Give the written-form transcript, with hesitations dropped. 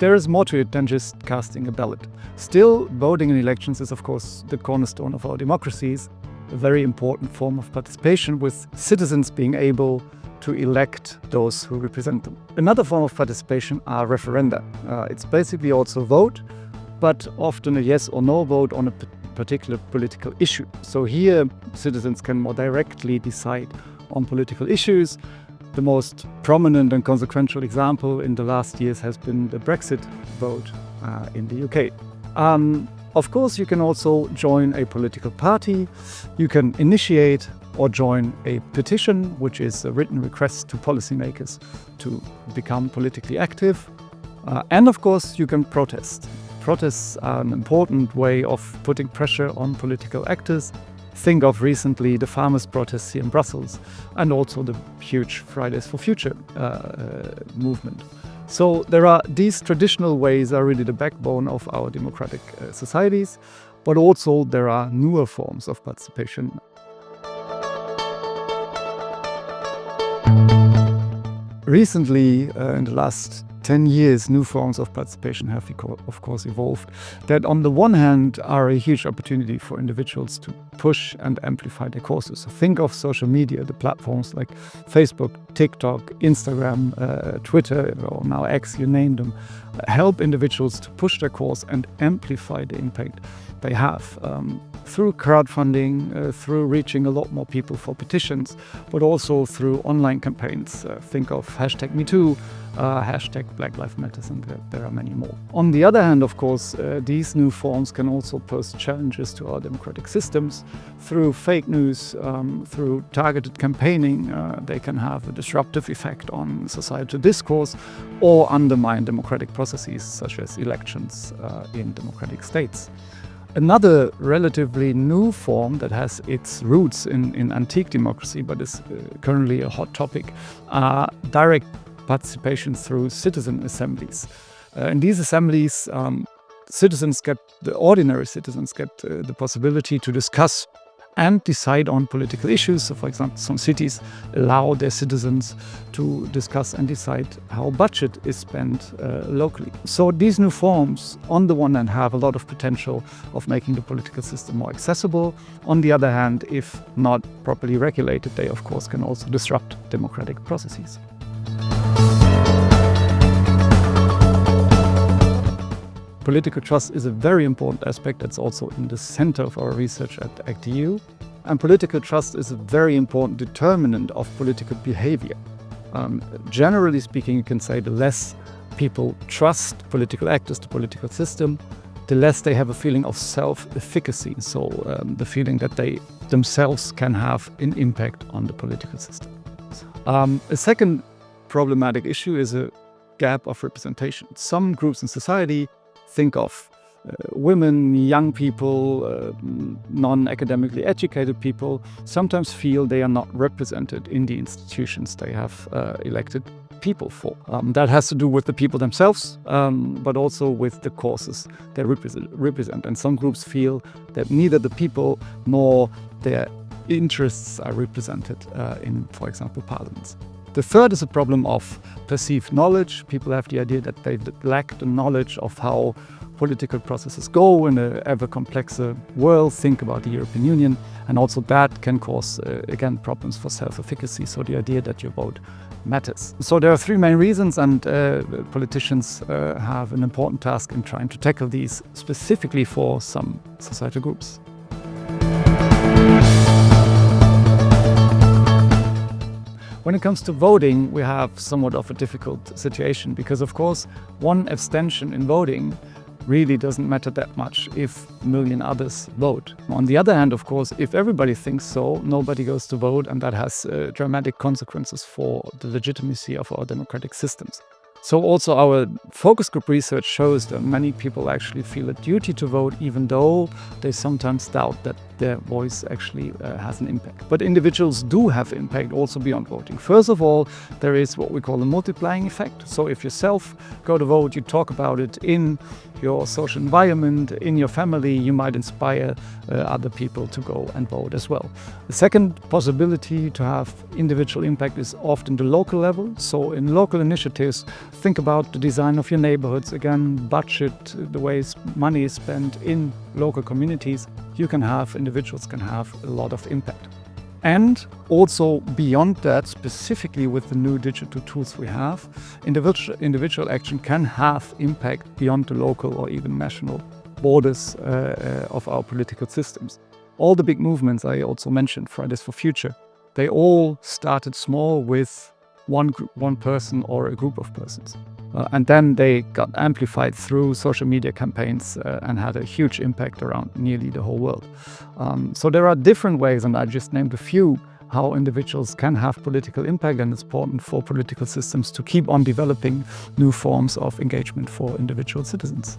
there is more to it than just casting a ballot. Still, voting in elections is, of course, the cornerstone of our democracies, a very important form of participation, with citizens being able to elect those who represent them. Another form of participation are referenda. It's basically also vote, but often a yes or no vote on a particular political issue. So here, citizens can more directly decide on political issues. The most prominent and consequential example in the last years has been the Brexit vote in the UK. Of course, you can also join a political party. You can initiate or join a petition, which is a written request to policymakers to become politically active. And of course, you can protest. Protests are an important way of putting pressure on political actors. Think of recently the farmers' protests here in Brussels, and also the huge Fridays for Future movement. So these traditional ways are really the backbone of our democratic societies, but also there are newer forms of participation. Recently, in the last 10 years, new forms of participation have, of course, evolved that on the one hand are a huge opportunity for individuals to push and amplify their causes. So think of social media, the platforms like Facebook, TikTok, Instagram, Twitter, or now X, you name them, help individuals to push their cause and amplify the impact they have. Through crowdfunding, through reaching a lot more people for petitions, but also through online campaigns. Think of #MeToo, #BlackLivesMatters, and there are many more. On the other hand, of course, these new forms can also pose challenges to our democratic systems. Through fake news, through targeted campaigning, they can have a disruptive effect on societal discourse or undermine democratic processes such as elections in democratic states. Another relatively new form that has its roots in antique democracy, but is currently a hot topic, are direct participation through citizen assemblies. In these assemblies, ordinary citizens get the possibility to discuss and decide on political issues. So, for example, some cities allow their citizens to discuss and decide how budget is spent locally. So these new forms, on the one hand, have a lot of potential of making the political system more accessible. On the other hand, if not properly regulated, they, of course, can also disrupt democratic processes. Political trust is a very important aspect that's also in the center of our research at ACT-EU. And political trust is a very important determinant of political behavior. Generally speaking, you can say the less people trust political actors, the political system, the less they have a feeling of self-efficacy. So the feeling that they themselves can have an impact on the political system. A second problematic issue is a gap of representation. Some groups in society, think of women, young people, non-academically educated people, sometimes feel they are not represented in the institutions they have elected people for. That has to do with the people themselves, but also with the causes they represent. And some groups feel that neither the people nor their interests are represented in, for example, parliaments. The third is a problem of perceived knowledge. People have the idea that they lack the knowledge of how political processes go in an ever complexer world. Think about the European Union. And also that can cause, again, problems for self-efficacy. So the idea that your vote matters. So there are three main reasons, and politicians have an important task in trying to tackle these specifically for some societal groups. When it comes to voting, we have somewhat of a difficult situation because, of course, one abstention in voting really doesn't matter that much if a million others vote. On the other hand, of course, if everybody thinks so, nobody goes to vote, and that has dramatic consequences for the legitimacy of our democratic systems. So also our focus group research shows that many people actually feel a duty to vote, even though they sometimes doubt that their voice actually has an impact. But individuals do have impact also beyond voting. First of all, there is what we call a multiplying effect. So if yourself go to vote, you talk about it in your social environment, in your family, you might inspire other people to go and vote as well. The second possibility to have individual impact is often the local level. So in local initiatives, Think about the design of your neighborhoods again, budget, the ways money is spent in local communities. Individuals can have a lot of impact. And also beyond that, specifically with the new digital tools we have, individual action can have impact beyond the local or even national borders of our political systems. All the big movements I also mentioned, Fridays for Future, they all started small with one person or a group of persons. And then they got amplified through social media campaigns and had a huge impact around nearly the whole world. So there are different ways, and I just named a few, how individuals can have political impact, and it's important for political systems to keep on developing new forms of engagement for individual citizens.